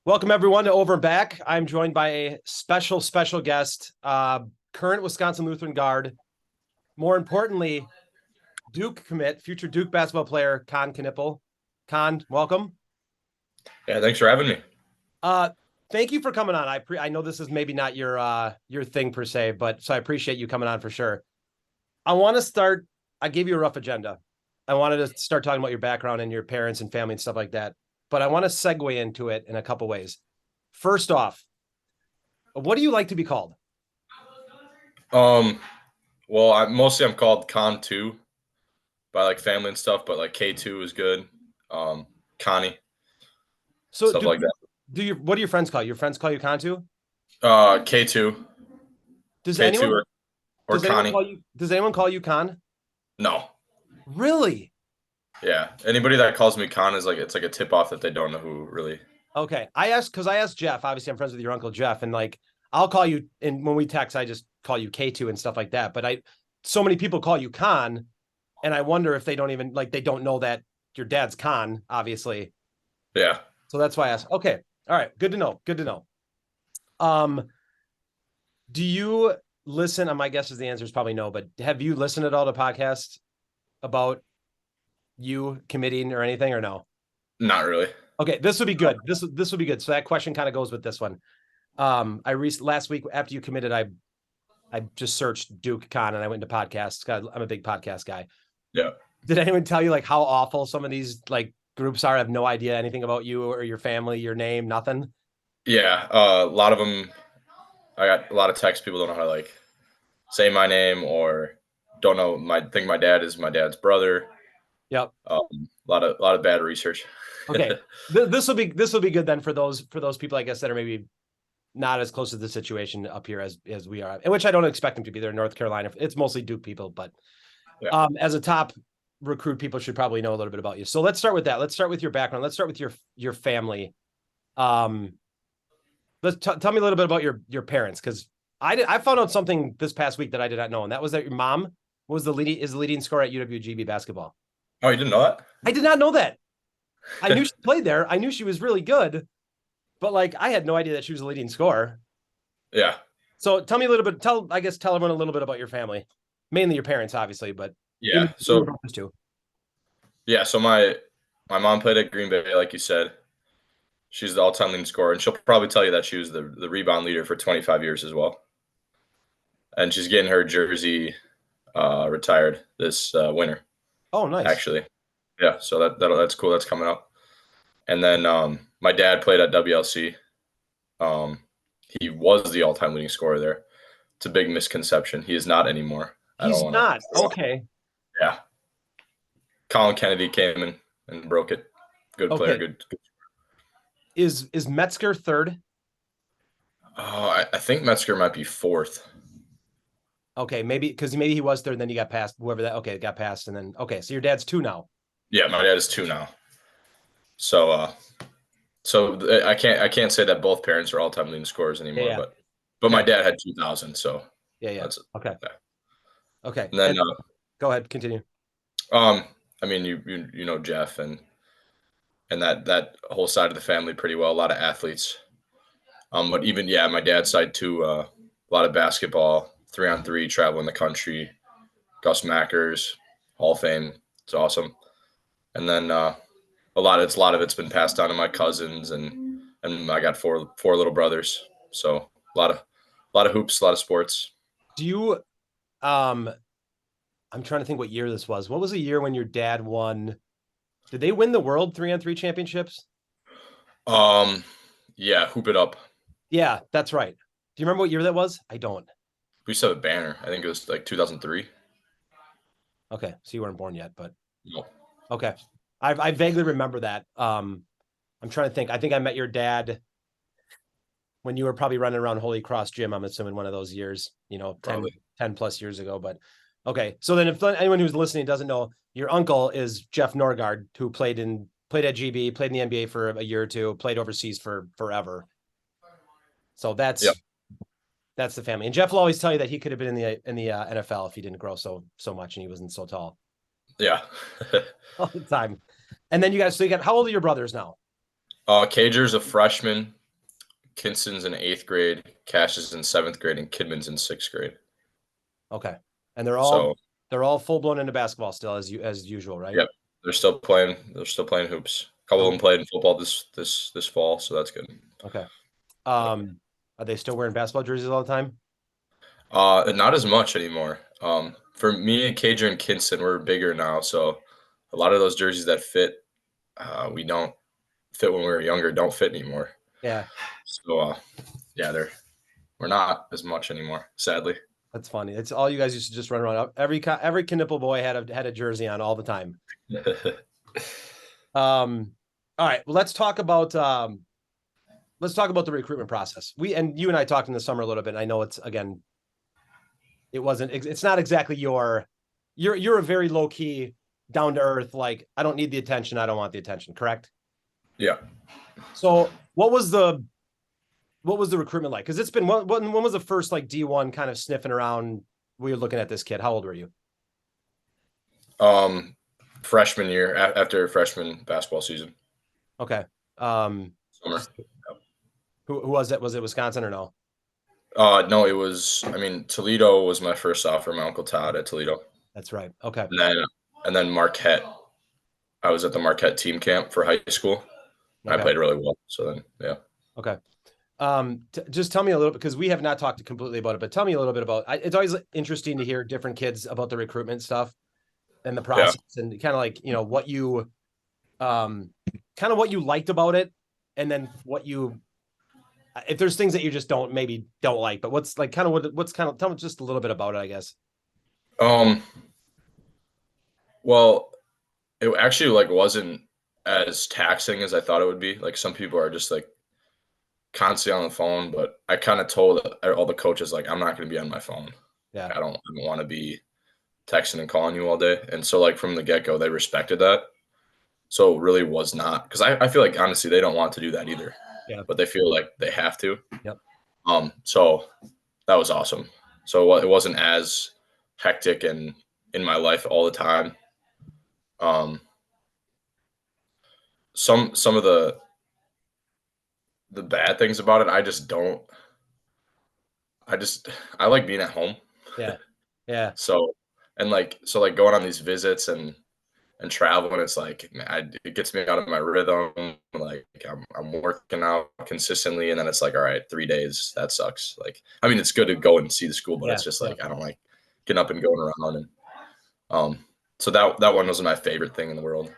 Welcome everyone to Over and Back. I'm joined by a special guest, current Wisconsin Lutheran guard. More importantly, Duke commit, future Duke basketball player, Knueppel. Con, welcome. Yeah, thanks for having me. Thank you for coming on. I know this is maybe not your thing per se, but so I appreciate you coming on for sure. I want to start. I gave you a rough agenda. I wanted to start talking about your background and your parents and family and stuff like that. But I want to segue into it in a couple ways. First off, what do you like to be called? Um, well, I'm called Con 2 by like family and stuff, but like K2 is good. Connie, So stuff like that. what do your friends call you? Your friends call you Kantu? K2, Does K2 anyone or Connie. does anyone call you Khan? No. Really? Yeah. Anybody that calls me Con is it's like a tip off that they don't know who really. Okay. I asked Jeff, obviously I'm friends with your uncle Jeff, and like I'll call you, and when we text, I just call you K2 and stuff like that. But so many people call you Khan, and I wonder if they don't even they don't know that your dad's Khan, obviously. Yeah. So that's why I asked. Okay. All right. Good to know. Good to know. Do you listen? My guess is the answer is probably no, but have you listened at all to podcasts about you committing or anything, or no? Not really. Okay, this would be good. This would be good. So that question kind of goes with this one. Last week after you committed, I just searched Duke Con and I went into podcasts. I'm a big podcast guy. Yeah. Did anyone tell you like how awful some of these like groups are? I have no idea anything about you or your family, your name, nothing. Yeah. A lot of them. I got a lot of texts. People don't know how to say my name or don't know my dad is my dad's brother. Yep. A lot of bad research. Okay. This will be good then for those people, I guess, that are maybe not as close to the situation up here as we are, and which I don't expect them to be. They're in North Carolina. It's mostly Duke people, but Yeah. As a top recruit, people should probably know a little bit about you. So let's start with that. Let's start with your background. Let's start with your family. Tell me a little bit about your parents, because I found out something this past week that I did not know, and that was that your mom was the leading scorer at UWGB basketball. Oh, you didn't know that? I did not know that. I knew she played there. I knew she was really good, but like I had no idea that she was a leading scorer. Yeah. So tell me a little bit. Tell everyone a little bit about your family, mainly your parents, obviously, but Yeah. your brothers too. Yeah. So my mom played at Green Bay, like you said. She's the all-time leading scorer, and she'll probably tell you that she was the rebound leader for 25 years as well. And she's getting her jersey retired this winter. Oh, nice. Actually, yeah. So that's cool. That's coming up. And then my dad played at WLC. He was the all-time leading scorer there. It's a big misconception. He is not anymore. He's not. Okay. Yeah. Colin Kennedy came and broke it. Good player. Okay. Good. Is Metzger third? I think Metzger might be fourth. Okay, maybe he was third, and then you got past whoever that. Okay, got past, and then okay, so your dad's two now. Yeah, my dad is two now. So I can't say that both parents are all-time leading scorers anymore, Yeah. but my dad had 2,000, so yeah. That's, okay. Yeah. Okay. And then go ahead, continue. I mean you know Jeff and that whole side of the family pretty well. A lot of athletes. But even my dad's side too. A lot of basketball, 3-on-3, traveling the country. Gus Mackers, Hall of Fame. It's awesome. And then a lot of it's been passed down to my cousins and I got four little brothers. So a lot of hoops, a lot of sports. Do you I'm trying to think what year this was. What was the year when your dad won? Did they win the world 3-on-3 championships? Yeah, Hoop It Up. Yeah, that's right. Do you remember what year that was? I don't. We used to have a banner. I think it was like 2003. Okay, so you weren't born yet, but No. okay. I vaguely remember that. I'm trying to think. I think I met your dad when you were probably running around Holy Cross Gym. I'm assuming one of those years, 10 plus years ago. But okay. So then if anyone who's listening doesn't know, your uncle is Jeff Norgard, who played at GB, played in the NBA for a year or two, played overseas for forever. So that's the family. And Jeff will always tell you that he could have been in the NFL if he didn't grow so much and he wasn't so tall. Yeah. All the time. And then you got how old are your brothers now? Cager's a freshman. Kinston's in 8th grade. Cash is in 7th grade, and Kidman's in 6th grade. Okay. And they're all So, full blown into basketball still as usual, right? yep, they're still playing. They're still playing hoops. A couple of them played in football this fall, so that's good. Okay. Are they still wearing basketball jerseys all the time? Not as much anymore. For me and Cager and Kinston, we're bigger now, so a lot of those jerseys that fit, we don't fit when we were younger, don't fit anymore. Yeah. So, yeah, we're not as much anymore, sadly. That's funny. It's all you guys used to just run around. Every Knueppel boy had a jersey on all the time. All right. Well, let's talk about the recruitment process. You and I talked in the summer a little bit. And I know it's not exactly you're a very low key, down to earth. Like, I don't need the attention. I don't want the attention. Correct? Yeah. So what was the recruitment like? Because it's been when was the first like D1 kind of sniffing around? We were looking at this kid. How old were you? Freshman year, after freshman basketball season. Okay. Summer. Who was it? Was it Wisconsin or no? No, it was. I mean, Toledo was my first offer. My uncle Todd at Toledo. That's right. Okay. And then Marquette. I was at the Marquette team camp for high school. Okay. I played really well. So then, yeah. Okay. Just tell me a little bit, because we have not talked completely about it, but tell me a little bit about. It's always interesting to hear different kids about the recruitment stuff and the process, and kind of like what you, kind of what you liked about it, and then what you, if there's things that you just don't like, but what's like kind of what's kind of tell me just a little bit about it, I guess. Well, it actually like wasn't as taxing as I thought it would be. Like some people are just like constantly on the phone, but I kind of told all the coaches like I'm not going to be on my phone. Yeah. I don't want to be texting and calling you all day. And so like from the get-go, they respected that. So it really was not, because I feel like honestly they don't want to do that either. Yeah. But they feel like they have to. Yep. So that was awesome. So it wasn't as hectic and in my life all the time. Some of the bad things about it, I like being at home. Yeah. Yeah. So going on these visits and traveling, it's like it gets me out of my rhythm. Like I'm working out consistently, and then it's like, all right, 3 days, that sucks. Like, I mean, it's good to go and see the school, but it's just like I don't like getting up and going around. And so that one wasn't my favorite thing in the world.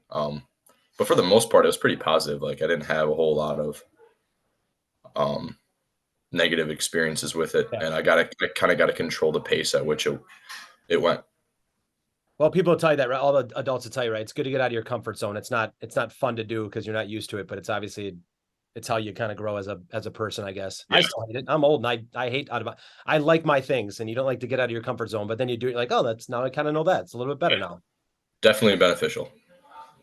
But for the most part, it was pretty positive. Like I didn't have a whole lot of negative experiences with it, and I kind of got to control the pace at which it went. Well, people will tell you that, right? All the adults will tell you, right? It's good to get out of your comfort zone. It's not fun to do because you're not used to it, but it's obviously it's how you kind of grow as a person, I guess. Yeah. I still hate it. I'm old and I hate I like my things, and you don't like to get out of your comfort zone, but then you do it like, oh, now I kind of know that. It's a little bit better now. Definitely beneficial.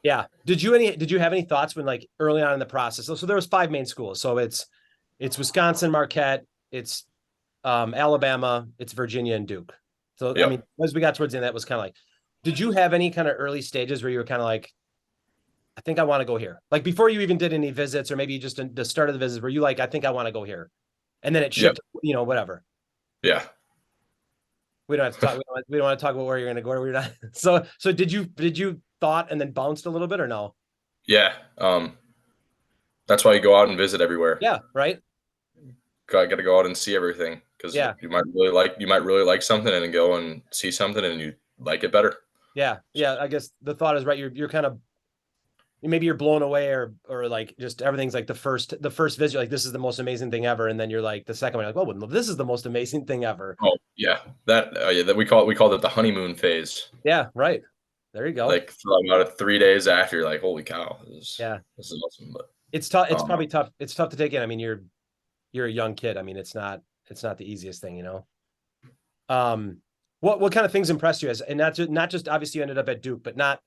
Yeah. Did you have any thoughts when like early on in the process? So there was 5 main schools. So it's Wisconsin, Marquette, it's Alabama, it's Virginia, and Duke. So yep. I mean, as we got towards the end, that was kind of like, did you have any kind of early stages where you were kind of like, I think I want to go here? Like before you even did any visits, or maybe just the start of the visits, were you like, I think I want to go here? And then it shifted, whatever. Yeah. We don't have to talk. We don't want to talk about where you're going to go or where you're not. So did you thought and then bounced a little bit or no? Yeah. That's why you go out and visit everywhere. Yeah. Right. I got to go out and see everything, because you might really like something and then go and see something and you like it better. Yeah. Yeah. I guess the thought is right. You're kind of, maybe you're blown away or like just everything's like the first visit, like this is the most amazing thing ever. And then you're like the second one, you're like, well, this is the most amazing thing ever. Oh yeah. That we called it the honeymoon phase. Yeah. Right. There you go. Like about 3 days after, you're like, holy cow. This is awesome. But it's tough. It's probably tough. It's tough to take in. I mean, you're a young kid. I mean, it's not the easiest thing, What kind of things impressed you and not just obviously you ended up at Duke, but not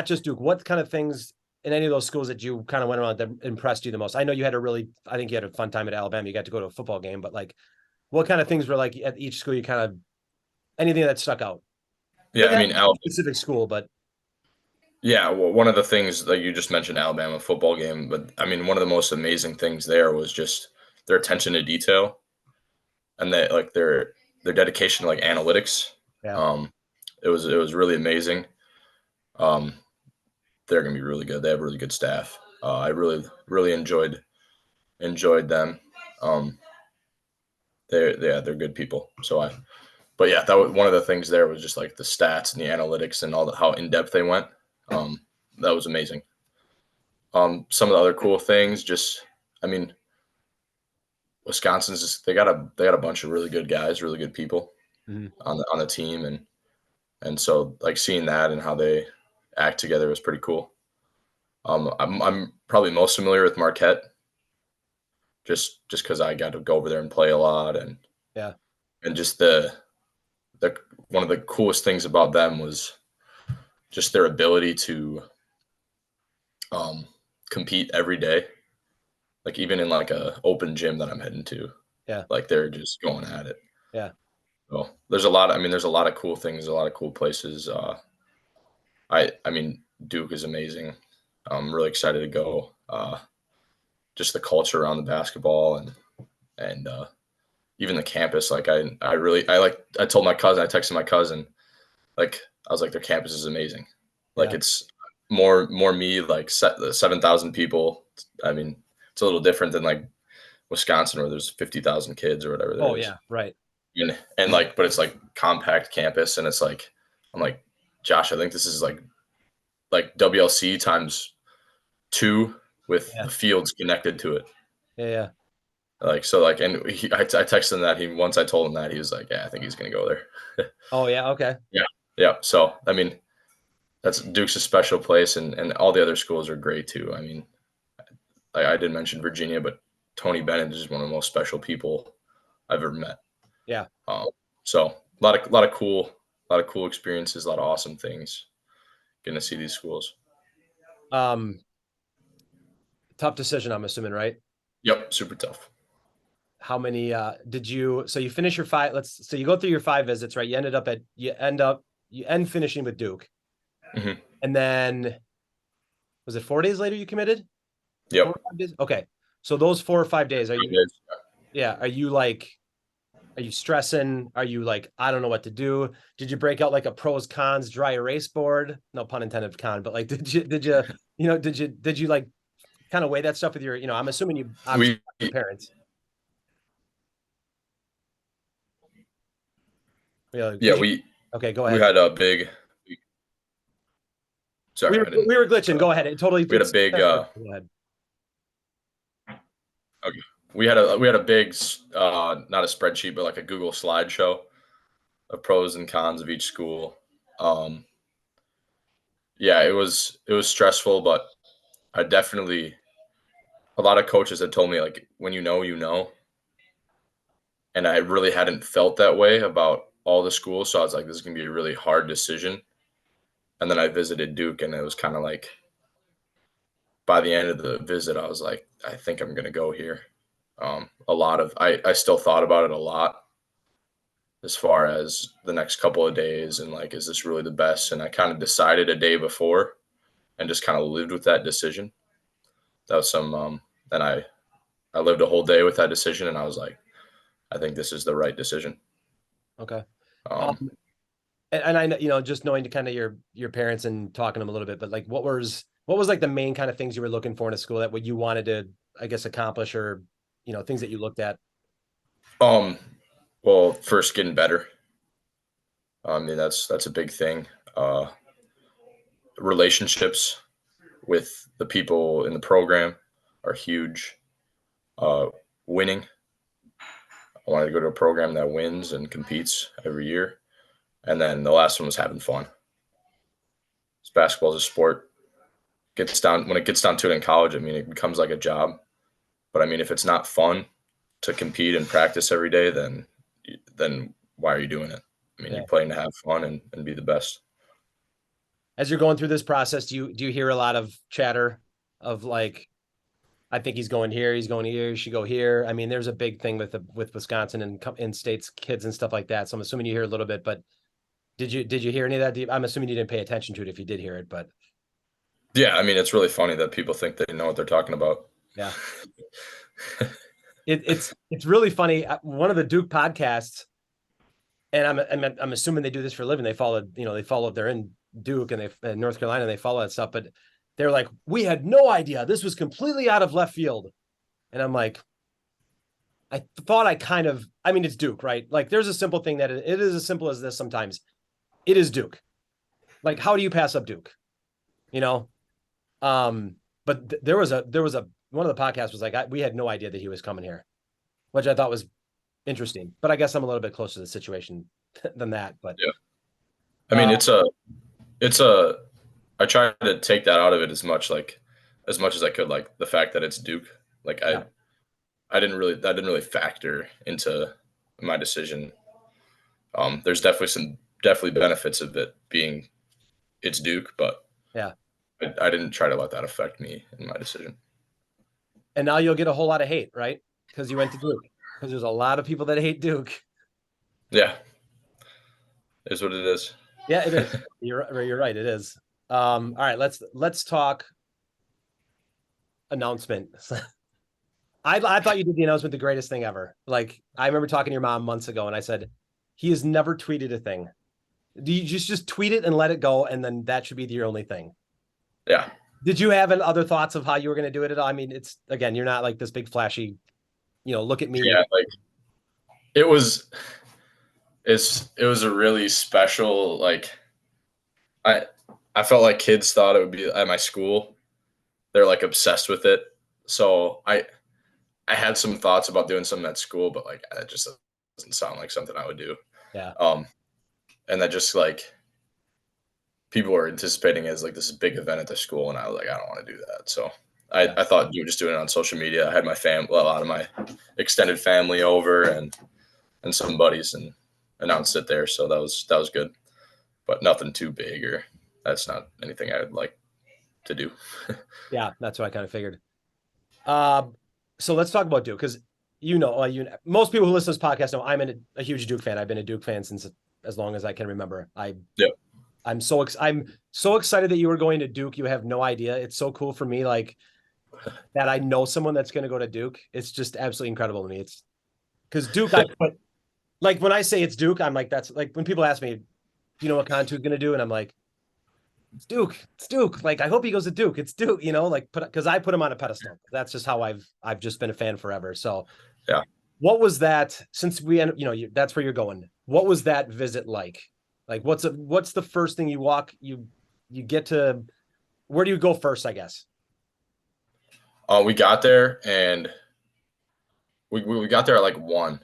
just Duke. What kind of things in any of those schools that you kind of went around that impressed you the most? I know you had I think you had a fun time at Alabama. You got to go to a football game, but like, what kind of things were like at each school? You kind of anything that stuck out? Yeah, I mean, specific school, but Yeah, well, one of the things like you just mentioned Alabama football game, but I mean, one of the most amazing things there was just their attention to detail and like their dedication to like analytics. Yeah. Um, it was really amazing. Um, they're gonna be really good. They have really good staff. I really enjoyed them. Um, they're good people. But yeah, that was one of the things there was just like the stats and the analytics and all the how in depth they went. Um, that was amazing. Some of the other cool things, just I mean, Wisconsin's just, they got a bunch of really good guys, really good people Mhm. on the team, and so like seeing that and how they act together was pretty cool. I'm probably most familiar with Marquette, just because I got to go over there and play a lot, Yeah. and just the one of the coolest things about them was just their ability to um, compete every day. Like even in like a open gym that I'm heading to, Yeah. like they're just going at it. Yeah. So there's a lot. I mean, there's a lot of cool things, a lot of cool places. I mean, Duke is amazing. I'm really excited to go. Just the culture around the basketball and even the campus. Like I told my cousin, I texted my cousin, like I was like their campus is amazing. Like Yeah. it's more me like 7,000 people. I mean, it's a little different than like Wisconsin where there's 50,000 kids or whatever there Oh is. yeah. Right. And like, but it's like compact campus, and it's like I'm like Josh, I think this is like WLC times two with Yeah. the fields connected to it. Yeah. Yeah. Like so, like, and I texted him that once I told him that he was like, yeah, I think he's gonna go there. Oh yeah. Okay. Yeah, yeah. So I mean, that's Duke's a special place, and all the other schools are great too. I mean, I did mention Virginia, but Tony Bennett is one of the most special people I've ever met. Yeah. Um, so a lot of cool experiences, a lot of awesome things. Getting to see these schools. Um, tough decision, I'm assuming, right? Yep, super tough. How many did you so you finish your five, so you go through your 5 visits, right? You end finishing with Duke. Hmm. And then was it 4 days later you committed? Four Yep. or 5 days? Okay. So those 4 or 5 days, are you like, are you stressing? Are you like, I don't know what to do? Did you break out like a pros cons dry erase board? No pun intended con, but like, did you like kind of weigh that stuff with your, I'm assuming you obviously We your parents. Yeah. yeah we Okay, go we ahead. had a big. We Sorry, were I didn't we were cut glitching. Go off. ahead. It totally We had a it's big. go ahead. Okay. We had a big not a spreadsheet but like a Google slideshow of pros and cons of each school. Um, yeah, it was stressful, but I definitely a lot of coaches had told me like when you know, and I really hadn't felt that way about all the schools. So I was like, this is gonna be a really hard decision. And then I visited Duke, and it was kind of like by the end of the visit, I was like, I think I'm gonna go here. I still thought about it a lot as far as the next couple of days and like, is this really the best? And I kind of decided a day before and just kind of lived with that decision. That was some. Then I lived a whole day with that decision, and I was like, I think this is the right decision. Okay. Um, Um, and I know, just knowing kind of your parents and talking to them a little bit, but like what was like the main kind of things you were looking for in a school that what you wanted to, I guess, accomplish, or things that you looked at? um, well, first getting better. I mean, that's a big thing. Relationships with the people in the program are huge. Uh, Winning. I wanted to go to a program that wins and competes every year. And then the last one was having fun. Basketball is a sport. Gets down when it gets down to it in college. I mean, it becomes like a job. But I mean, if it's not fun to compete and practice every day, then why are you doing it? I mean, Yeah. you're playing to have fun and be the best. As you're going through this process, do you hear a lot of chatter of like, I think he's going here, he's going here, he should go here? I mean, there's a big thing with Wisconsin and in states kids and stuff like that. So I'm assuming you hear a little bit, but did you hear any of that? I'm assuming you didn't pay attention to it if you did hear it, but Yeah, I mean, it's really funny that people think they know what they're talking about. Yeah. It's really funny. One of the Duke podcasts, and I'm assuming they do this for a living. They follow, they follow, they're in Duke and they in North Carolina, and they follow that stuff, but they're like, we had no idea. This was completely out of left field. And I'm like, I thought I mean, it's Duke, right? Like there's a simple thing that it is as simple as this sometimes. It is Duke. Like, how do you pass up Duke? You know? But there was a one of the podcasts was like, we had no idea that he was coming here, which I thought was interesting. But I guess I'm a little bit closer to the situation than that. But Yeah. I mean, uh, it's a I try to take that out of it as much as I could, like the fact that it's Duke. Like yeah, I didn't really that didn't really factor into my decision. There's definitely benefits of it being it's Duke, but yeah. I didn't try to let that affect me in my decision. And now you'll get a whole lot of hate, right? Because you went to Duke. Because there's a lot of people that hate Duke. Yeah, is what it is. Yeah, it is. You're right. It is. All right, let's talk announcement. I thought you did the announcement the greatest thing ever. Like I remember talking to your mom months ago, and I said he has never tweeted a thing. Do you just tweet it and let it go, and then that should be your only thing? Yeah, Did you have other thoughts of how you were going to do it at all? I mean, it's again, you're not like this big flashy, look at me and yeah. Like it was, it was a really special. Like I, I felt like kids thought it would be at my school. They're like obsessed with it. So I had some thoughts about doing something at school, but like that just doesn't sound like something I would do. yeah, Um, and that just like people were anticipating as like this big event at the school, and I was like, I don't want to do that. So yeah, I thought you were just doing it on social media. I had my a lot of my extended family over and some buddies and announced it there. So that was good, but nothing too big or that's not anything I would like to do. yeah. That's what I kind of figured. Um, so let's talk about Duke because most people who listen to this podcast know a huge Duke fan. I've been a Duke fan since as long as I can remember. Yeah. I'm so excited that you were going to Duke. You have no idea. It's so cool for me, like that. I know someone that's going to go to Duke. It's just absolutely incredible to me. It's because Duke. I put like when I say it's Duke, I'm like that's like when people ask me, "Do you know what Contu's going to do?" And I'm like, "It's Duke. It's Duke." Like I hope he goes to Duke. It's Duke. Like because I put him on a pedestal. That's just how I've just been a fan forever. So Yeah. what was that? Since that's where you're going. What was that visit like? Like what's the first thing you get to? Where do you go first? I guess. We got there and we got there at like 1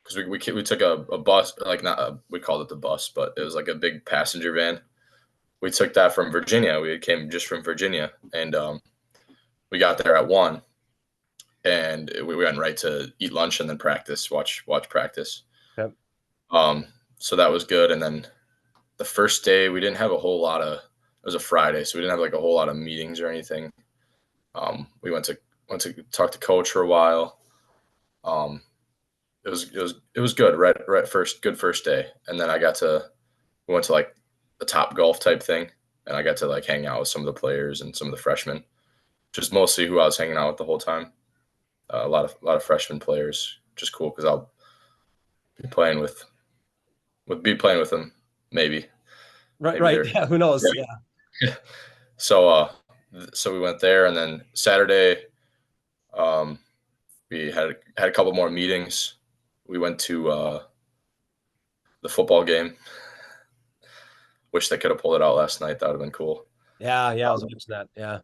because we took a bus, like not a, we called it the bus, but it was like a big passenger van. We took that from Virginia. We came just from Virginia, and we got there at 1, and we went right to eat lunch and then practice, watch practice. Yep. So that was good. And then the first day we didn't have a whole lot of. It was a Friday, so we didn't have like a whole lot of meetings or anything. We went to talk to coach for a while. Um, it was good. Right first good first day, and then we went to like the Top Golf type thing, and I got to like hang out with some of the players and some of the freshmen, just mostly who I was hanging out with the whole time. A lot of freshman players, just cool because I'll be playing with them maybe Right. maybe Right. they're Yeah. Who knows? Yeah. yeah. So we went there, and then Saturday um, we had a couple more meetings. We went to the football game. Wish they could have pulled it out last night. That would have been cool. Yeah. Yeah. I was Um, watching that. Yeah.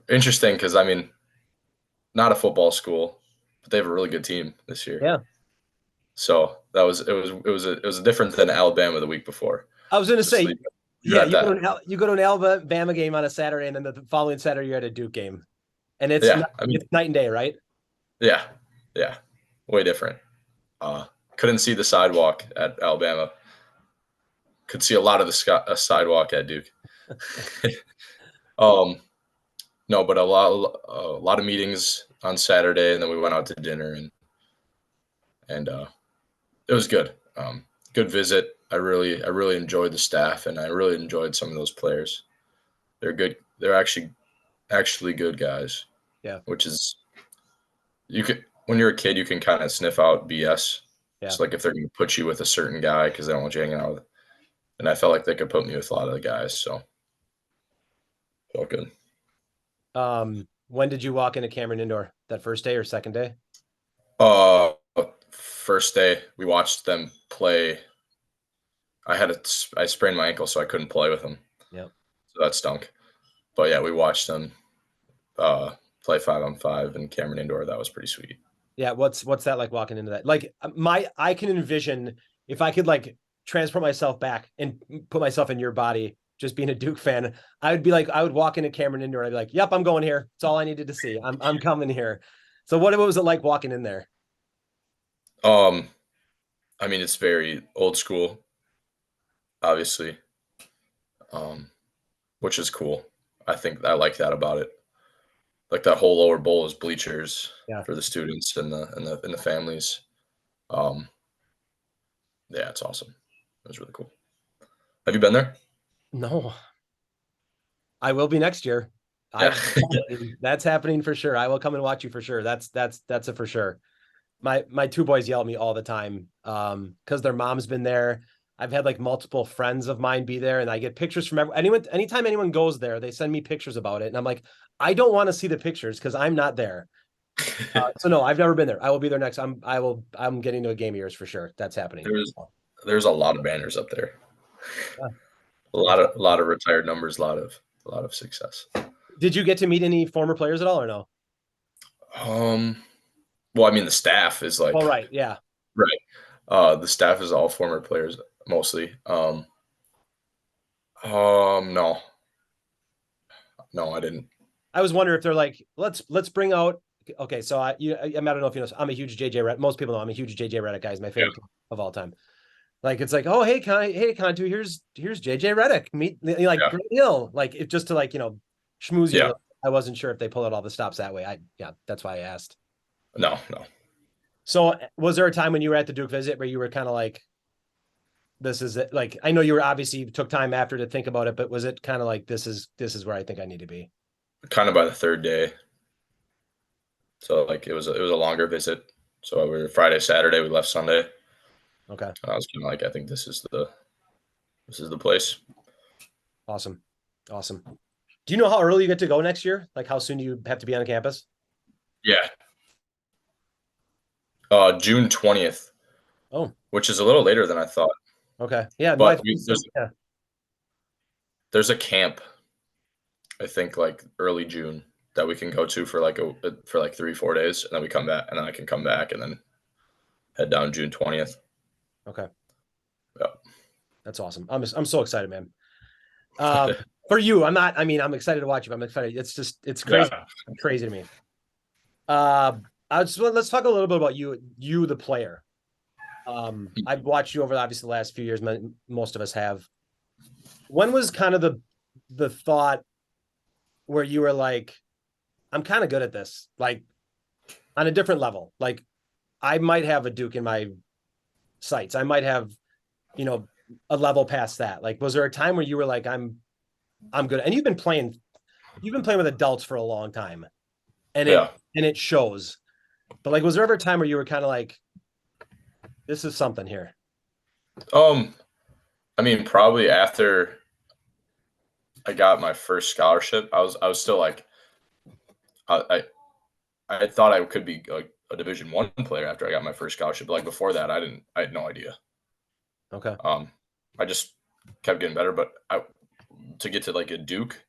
Interesting because I mean, not a football school, but they have a really good team this year. Yeah. So it was different than Alabama the week before. I was going to Just say, leave it yeah, at that. you go to an Alabama game on a Saturday, and then the following Saturday you're at a Duke game, and it's Yeah, I mean, it's night and day, right? yeah, yeah, way different. Uh, couldn't see the sidewalk at Alabama. Could see a lot of the sidewalk at Duke. um, no, but a lot of meetings on Saturday, and then we went out to dinner, and it was good. Good visit. I really enjoyed the staff, and I really enjoyed some of those players. They're good. They're actually good guys. Yeah. Which is you can when you're a kid, you can kind of sniff out BS. Yeah. Just like if they're going to put you with a certain guy because they don't want you hanging out with. And I felt like they could put me with a lot of the guys, so felt good. When did you walk into Cameron Indoor? That first day or second day? Uh, First day we watched them play. I sprained my ankle, so I couldn't play with them. Yeah. So that stunk. But yeah, we watched them play 5-on-5 in Cameron Indoor. That was pretty sweet. Yeah. What's that like walking into that? Like I can envision if I could like transport myself back and put myself in your body, just being a Duke fan, I would walk into Cameron Indoor and I'd be like, yep, I'm going here. It's all I needed to see. I'm coming here. So what was it like walking in there? Um, I mean, it's very old school, obviously, um, which is cool. I think I like that about it. Like that whole lower bowl is bleachers Yeah. for the students and the families. Um, yeah, it's awesome. It was really cool. Have you been there? No, I will be next year. Yeah. That's happening for sure. I will come and watch you for sure. That's a for sure. My two boys yell at me all the time because their mom's been there. I've had like multiple friends of mine be there, and I get pictures from anyone. Anytime anyone goes there, they send me pictures about it, and I'm like, I don't want to see the pictures because I'm not there. So no, I've never been there. I will be there next. I'm getting to a game of yours for sure. That's happening. There's a lot of banners up there. Yeah. A lot of retired numbers, a lot of success. Did you get to meet any former players at all or no? Well, I mean the staff is like Oh, right. Yeah. right. The staff is all former players mostly. No. No, I didn't. I was wondering if they're like, let's bring out. Okay, so I don't know if you know. I'm a huge JJ Redick. Most people know I'm a huge JJ Redick guy. He's my favorite of all time. Like it's like, oh hey, Contu, here's JJ Redick. Meet like Yeah. Grant Hill. Like it just to like schmooze you. Yeah. I wasn't sure if they pulled out all the stops that way. That's why I asked. No. So was there a time when you were at the Duke visit where you were kind of like, this is it? Like I know you were obviously took time after to think about it, but was it kind of like this is where I think I need to be? Kind of by the third day. So like it was a longer visit. So we were Friday, Saturday, we left Sunday. Okay. And I was kind of like, I think this is the place. Awesome. Do you know how early you get to go next year? Like how soon do you have to be on campus? Yeah. June 20th. Oh, Which is a little later than I thought. okay. Yeah. But Yeah. there's a camp, I think like early June that we can go to for like 3-4 days, and then we come back, and then I can come back and then head down June 20th. Okay. Yeah. That's awesome. I'm so excited, man. For you, I'm not. I mean, I'm excited to watch you. I'm excited. It's crazy, crazy to me. Let's talk a little bit about you, the player. I've watched you over obviously the last few years. Most of us have. When was kind of the thought where you were like, I'm kind of good at this, like on a different level. Like I might have a Duke in my sights. I might have, a level past that. Like, was there a time where you were like, I'm good? And you've been playing with adults for a long time, and it shows. But like, was there ever a time where you were kind of like, this is something here? I mean, probably after I got my first scholarship, I was still like, I thought I could be a Division I player after I got my first scholarship. But like before that, I had no idea. Okay. I just kept getting better, but to get to like a Duke,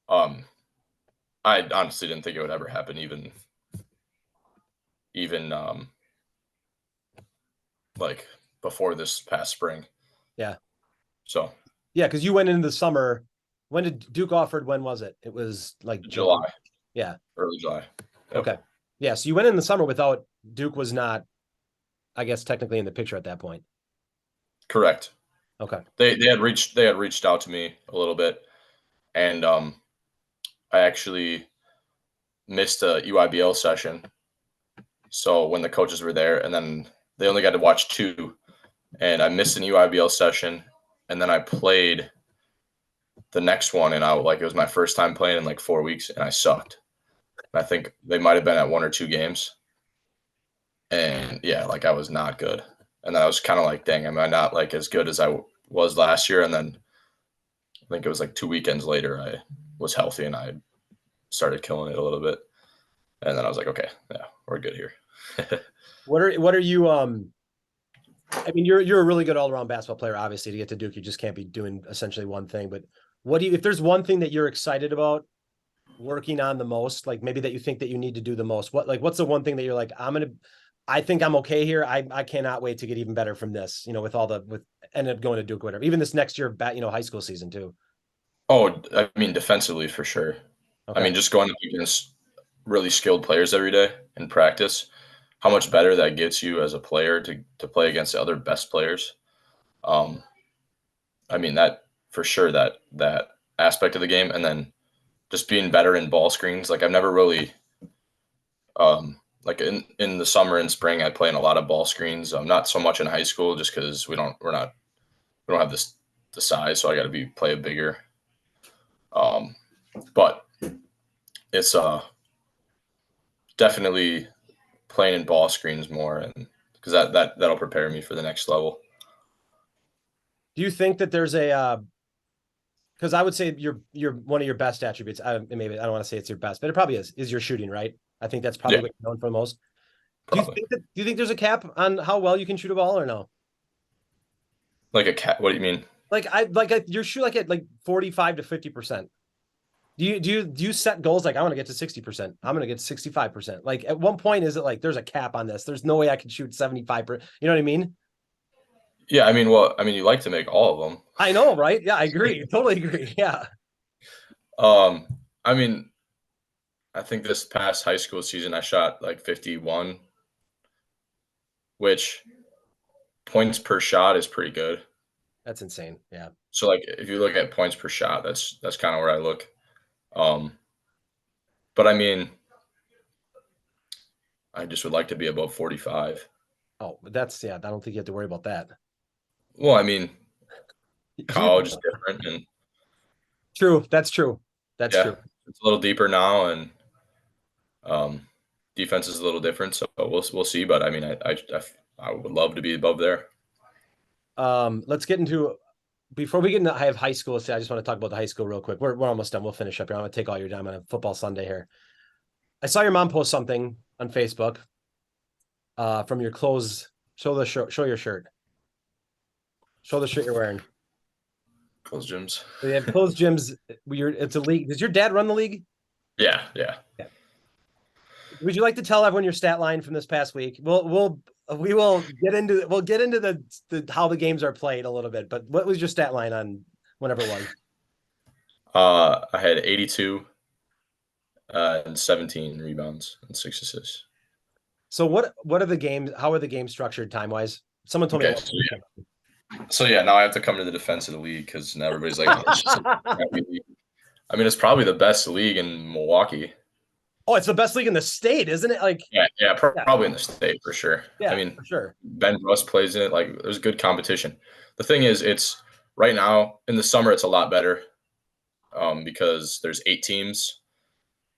I honestly didn't think it would ever happen. Even like before this past spring. Yeah. So. Yeah, because you went into the summer. When did Duke offered? When was it? It was like July. Yeah. Early July. Yep. Okay. Yeah. So you went in the summer without Duke was not, I guess, technically in the picture at that point. Correct. Okay. They had reached out to me a little bit, and I actually missed a EYBL session. So when the coaches were there, and then they only got to watch 2, and I missed an EYBL session, and then I played the next one, and it was my first time playing in like 4 weeks, and I sucked. And I think they might have been at 1 or 2 games, and yeah, like I was not good. And then I was kind of like, dang, am I not like as good as I was last year? And then I think it was like 2 weekends later, I was healthy and I started killing it a little bit. And then I was like, okay, yeah, we're good here. What are you I mean, you're a really good all around basketball player. Obviously, to get to Duke, you just can't be doing essentially one thing. But what do you, if there's one thing that you're excited about working on the most, like maybe that you think that you need to do the most, what's the one thing that you're like, I think I'm okay here. I cannot wait to get even better from this. With end up going to Duke, whatever. Even this next year, high school season too. Oh, I mean, defensively for sure. I Okay. mean, just going up against really skilled players every day in practice, how much better that gets you as a player to play against the other best players. Um, I mean that for sure that aspect of the game, and then just being better in ball screens. Like I've never really like in the summer and spring, I play in a lot of ball screens. Not so much in high school, just because we don't have the size, so I got to play a bigger. Um, but it's definitely playing in ball screens more, and because that'll prepare me for the next level. Do you think that there's a because I would say you're one of your best attributes. Maybe I don't want to say it's your best, but it probably is your shooting, right? I think that's probably Yeah, what you're known for the most. probably Do you think there's a cap on how well you can shoot a ball or no? like a cat. What do you mean? You're shoot like at like 45 to 50%. Do you set goals like I want to get to 60%? I'm gonna get 65%. Like at one point, is it like there's a cap on this? There's no way I can shoot 75%. You know what I mean? Yeah, I mean, well, I mean, you like to make all of them. I know, right? Yeah, I agree. Totally agree. Yeah. I mean, I think this past high school season I shot like 51, which points per shot is pretty good. That's insane. Yeah. So like if you look at points per shot, that's kind of where I look. Um, but I mean, I just would like to be above 45. Oh, that's yeah. I don't think you have to worry about that. Well, I mean, You college is different, and true. That's true. That's yeah, true. it's a little deeper now, and um, defense is a little different. So we'll see. But I mean, I would love to be above there. Let's get into before we get into I have high school. So I just want to talk about the high school real quick. We're almost done. We'll finish up here. I'm gonna take all your time on a football Sunday here. I saw your mom post something on Facebook from your clothes. Show your shirt. Show the shirt you're wearing. Close gyms. So you have closed gyms. It's a league. Does your dad run the league? Yeah, yeah. Yeah. Would you like to tell everyone your stat line from this past week? We'll get into the how the games are played a little bit. But what was your stat line on whenever it was? I had 82 and 17 rebounds and 6 assists. So what are the games? How are the games structured time wise? Someone told me. Okay, so yeah, now I have to come to the defense of the league because now everybody's like, oh, it's just a crappy league. I mean, it's probably the best league in Milwaukee. Oh, it's the best league in the state, isn't it? Like, Yeah, yeah, probably in the state for sure. yeah, I mean, for sure. Ben Russ plays in it. Like, there's good competition. The thing is, it's right now in the summer, it's a lot better because there's 8 teams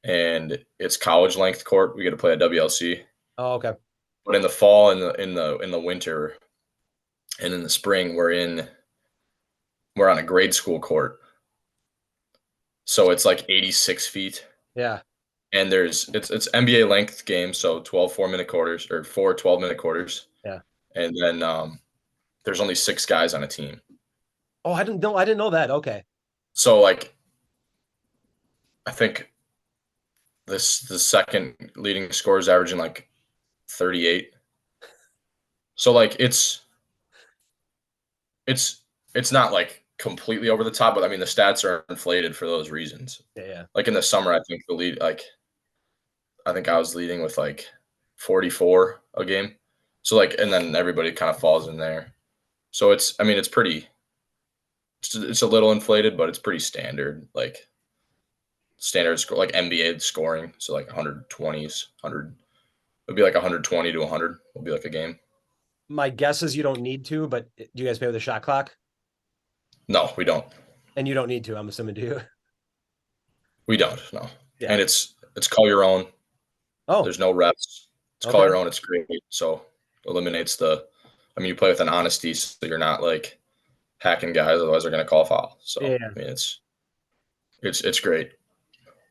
and it's college length court. We get to play at WLC. Oh, okay. But in the fall and in the winter and in the spring, we're on a grade school court. So it's like 86 feet. Yeah. And it's NBA length games, so 12 4-minute quarters or 4 12-minute quarters. Yeah. And then there's only 6 guys on a team. Oh, I didn't know that. Okay. So like I think the second leading scorer is averaging like 38. So like it's not like completely over the top, but I mean the stats are inflated for those reasons. Yeah, yeah. Like in the summer, I think I think I was leading with like 44 a game. So like, and then everybody kind of falls in there. So I mean, it's a little inflated, but it's pretty standard, like standard score, like NBA scoring. So like 120s, 100, it'd be like 120 to 100 will be like a game. My guess is you don't need to, but do you guys play with a shot clock? No, we don't. And you don't need to, I'm assuming, do you? We don't, no. Yeah. And it's call your own. Oh, There's no reps. It's call okay. your own. It's great. So eliminates the. I mean, you play with an honesty, so you're not like hacking guys. Otherwise, they're going to call a foul. So Yeah. I mean, it's great.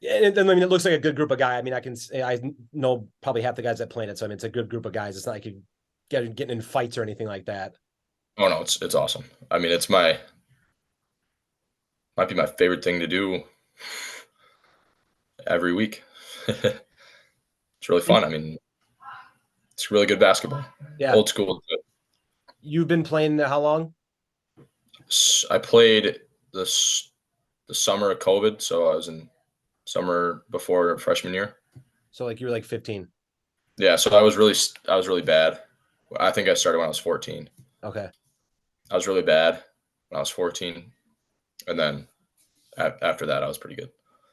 Yeah, and I mean, it looks like a good group of guys. I mean, I know probably half the guys that play in it, so I mean, it's a good group of guys. It's not like you getting in fights or anything like that. Oh no, it's awesome. I mean, might be my favorite thing to do every week. It's really fun. I mean, it's really good basketball. Yeah, Old school. you've been playing how long? I played the summer of COVID, so I was in summer before freshman year. So like you were like 15. Yeah, so I was really bad. I think I started when I was 14. Okay, I was really bad when I was 14, and then after that, I was pretty good.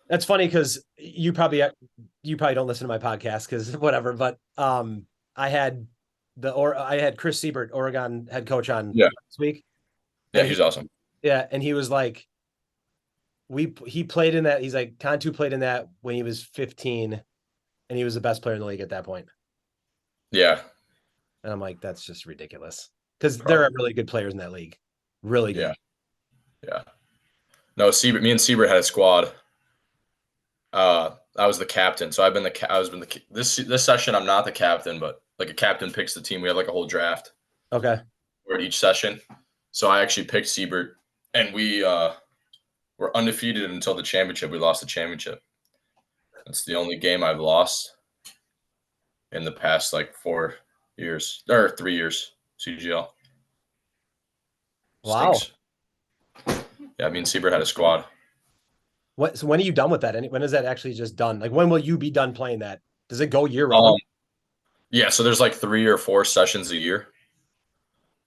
that's funny because you probably don't listen to my podcast because whatever. But I had Chris Siebert, Oregon head coach, on Yeah, this week, yeah, and he's awesome. and he was like, he played in that. He's like, Cantu played in that when he was 15, and he was the best player in the league at that point. Yeah, And I'm like, that's just ridiculous because there are probably. really good players in that league, really Yeah, good. yeah. No, Siebert. Me and Siebert had a squad. I was the captain, so I was been the this session. I'm not the captain, but like a captain picks the team. We have like a whole draft Okay, for each session. So I actually picked Siebert, and we were undefeated until the championship. We lost the championship. It's the only game I've lost in the past like 4 years or 3 years. CGL wow. stinks. Yeah, I mean Siebert had a squad. What? So when are you done with that? When is that actually just done? Like when will you be done playing that? Does it go year round? Um, yeah, so there's like 3 or 4 sessions a year.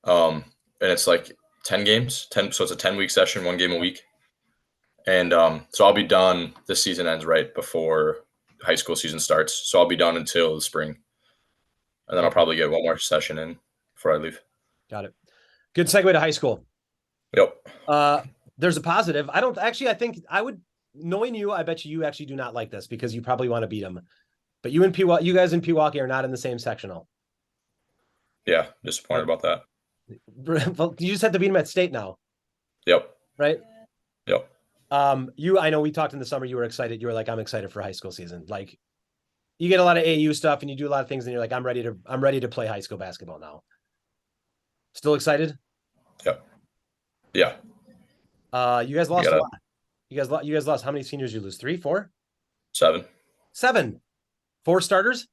And it's like 10 games, 10. So it's a 10-week session, 1 game a week. And so I'll be done. This season ends right before high school season starts. So I'll be done until the spring, and then I'll Okay, probably get one more session in before I leave. got it. Good segue to high school. Yep. Uh, there's a positive. I don't actually. I think I would, knowing you, I bet you actually do not like this because you probably want to beat them. But you guys in Pewaukee are not in the same sectional. Yeah. Disappointed about that. Well, you just have to beat them at state now, Yep. right? Yep. I know we talked in the summer. You were excited. You were like, I'm excited for high school season. Like, you get a lot of AU stuff and you do a lot of things, and you're like, I'm ready to play high school basketball now. Still excited? Yep. Yeah. You guys You lost a got lot. You guys lost. How many seniors you lose? 3, 4, 7, 7, 4 starters.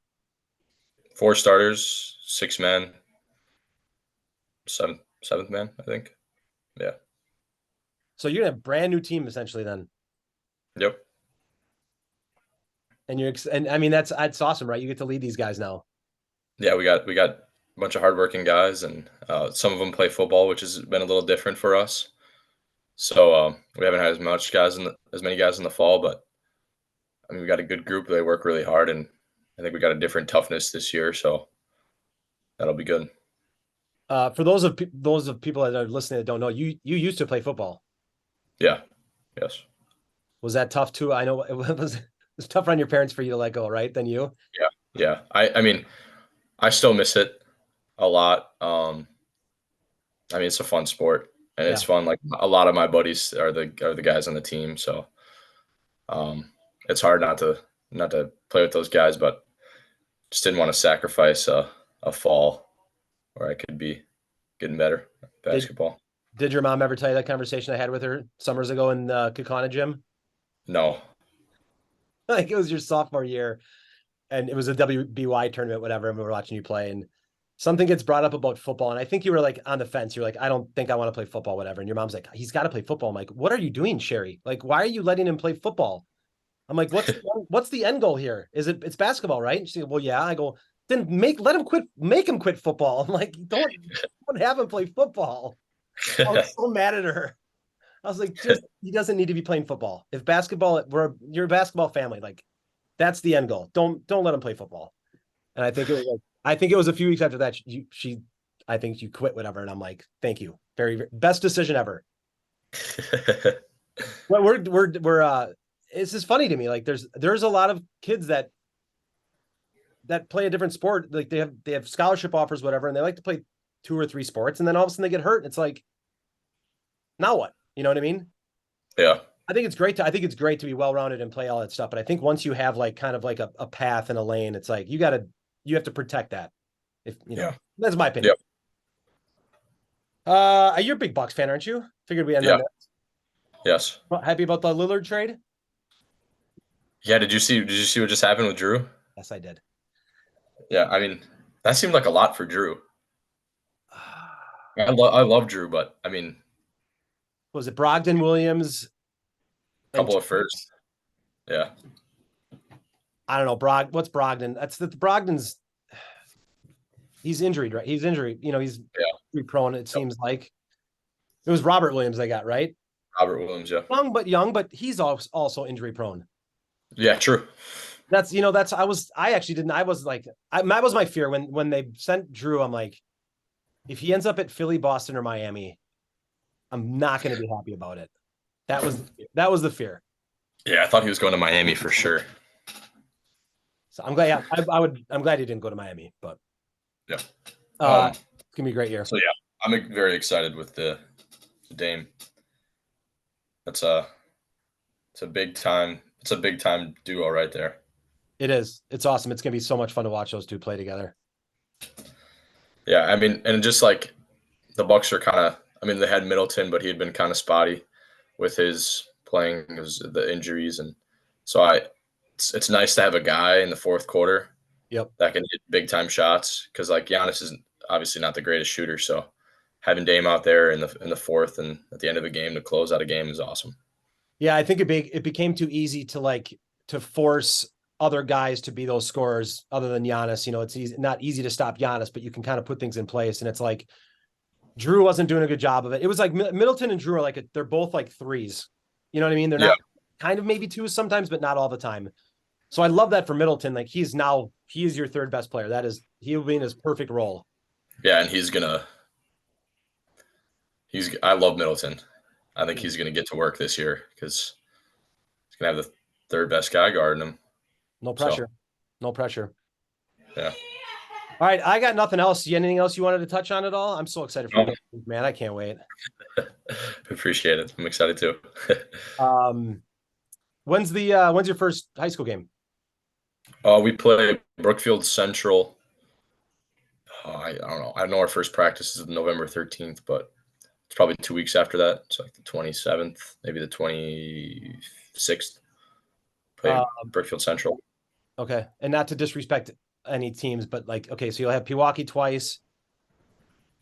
4 starters, 6 men, seventh man, I think. Yeah. So you're gonna have a brand new team essentially then. Yep. And I mean that's awesome, right? You get to lead these guys now. Yeah. We got a bunch of hardworking guys, and some of them play football, which has been a little different for us. So we haven't had as many guys in the fall, but I mean we got a good group. They work really hard, and I think we got a different toughness this year, so that'll be good. For those of people that are listening that don't know, you used to play football. Yeah. Yes. Was that tough too? I know it was tougher on your parents for you to let go, right? Than you. Yeah. Yeah. I mean I still miss it a lot. I mean it's a fun sport, and Yeah. it's fun. Like a lot of my buddies are the guys on the team, so um, it's hard not to play with those guys, but just didn't want to sacrifice a fall where I could be getting better at Did basketball. Did your mom ever tell you that conversation I had with her summers ago in the Kakana gym? No. Like it was your sophomore year, and it was a WBY tournament, whatever, and we were watching you play, and something gets brought up about football, and I think you were like on the fence. You're like, I don't think I want to play football, whatever. And your mom's like, he's got to play football. I'm like, what are you doing, Sherry? Like, why are you letting him play football? I'm like, what's the end goal here? It's basketball, right? And she's like, well, yeah. I go, then make him quit football. I'm like, don't have him play football. I was so mad at her. I was like, he doesn't need to be playing football. If basketball, you're a basketball family, like that's the end goal. Don't let him play football. And I think it was a few weeks after that I think you quit whatever. And I'm like, thank you. Very best decision ever. Well, it's just funny to me. Like there's a lot of kids that play a different sport. Like they have scholarship offers, whatever, and they like to play 2 or 3 sports, and then all of a sudden they get hurt. And it's like, now what? You know what I mean? Yeah. I think it's great to be well-rounded and play all that stuff. But I think once you have like kind of like a path and a lane, it's like you have to protect that. If you know, Yeah. that's my opinion. You're a big Bucks fan, aren't you? Figured we end on that. Yes. Well, happy about the Lillard trade? Yeah. Did you see what just happened with Drew? Yes, I did. Yeah. I mean, that seemed like a lot for Drew. I love Drew, but I mean, Was it Brogdon, Williams, and couple of firsts. Yeah. I don't know, what's Brogdon? That's the Brogdon's. He's injured, right? He's injury. You know, he's injury prone. It seems like it was Robert Williams they got, right? Robert Williams. Yeah. Young, but he's also injury prone. Yeah. True. That's I was like, that was my fear when they sent Drew. I'm like, if he ends up at Philly, Boston, or Miami, I'm not going to be happy about it. That was the fear. Yeah, I thought he was going to Miami for sure. So I'm glad. Yeah, I'm glad he didn't go to Miami, but yeah, it's gonna be a great year. So yeah, I'm very excited with the Dame. It's a big time duo right there. It is. It's awesome. It's gonna be so much fun to watch those two play together. Yeah, I mean, and just like the Bucks are kind of. I mean, they had Middleton, but he had been kind of spotty with his playing, the injuries, and so it's nice to have a guy in the fourth quarter. Yep. That can hit big time shots because like Giannis is obviously not the greatest shooter, so having Dame out there in the fourth and at the end of the game to close out a game is awesome. Yeah, I think it became too easy to force other guys to be those scorers other than Giannis. You know, it's not easy to stop Giannis, but you can kind of put things in place. And it's like Drew wasn't doing a good job of it. It was like Middleton and Drew are like they're both like threes. You know what I mean? They're not kind of maybe twos sometimes, but not all the time. So I love that for Middleton. Like he is your third best player. He'll be in his perfect role. Yeah, and I love Middleton. I think he's gonna get to work this year because he's gonna have the third best guy guarding him. No pressure. No pressure. Yeah. All right, I got nothing else. Anything else you wanted to touch on at all? I'm so excited for you, man. I can't wait. Appreciate it. I'm excited too. When's your first high school game? We play Brookfield Central. I don't know. I know our first practice is November 13th, but it's probably 2 weeks after that. It's like the 27th, maybe the 26th. Play Brookfield Central. Okay, and not to disrespect any teams, but like, okay, so you'll have Pewaukee twice.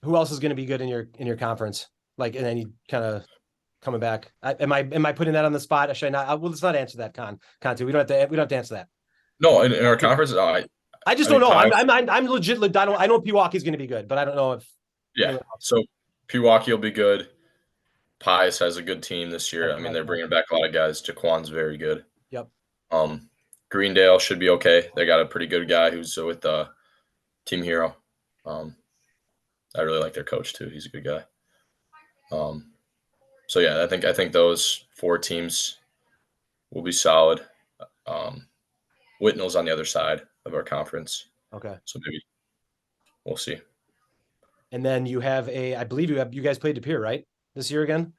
Who else is going to be good in your conference? Like, and then you kind of coming back. Am I putting that on the spot? Should I not? Well, let's not answer that, Conte. We don't have to answer that. No, in our conference, I just don't know. I'm legit. I know Pewaukee's going to be good, but I don't know if. Yeah. So Pewaukee will be good. Pius has a good team this year. I mean, they're bringing back a lot of guys. Jaquan's very good. Yep. Greendale should be okay. They got a pretty good guy who's with Team Hero. I really like their coach too. He's a good guy. So yeah, I think those 4 teams will be solid. Whitnall's on the other side of our conference. Okay. So maybe we'll see. And then you have I believe you guys played De Pere, right? This year again?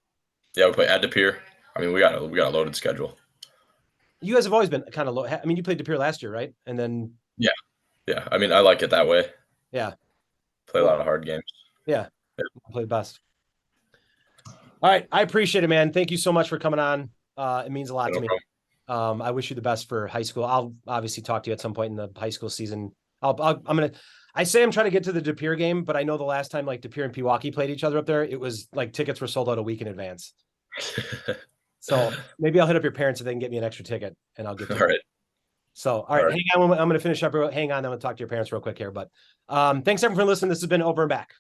Yeah, we play at De Pere. I mean, we got a loaded schedule. You guys have always been kind of low. I mean, you played De Pere last year, right? And then yeah. I mean, I like it that way. Yeah. Play a lot of hard games. Yeah. Play best. All right, I appreciate it, man. Thank you so much for coming on. It means a lot to me. I wish you the best for high school. I'll obviously talk to you at some point in the high school season. I'm trying to get to the De Pere game, but I know the last time like De Pere and Pewaukee played each other up there, it was like tickets were sold out a week in advance. So maybe I'll hit up your parents if they can get me an extra ticket, and I'll get to all right. So, all right, hang on. I'm going to finish up. Hang on. I'm going to talk to your parents real quick here. But thanks everyone for listening. This has been Over and Back.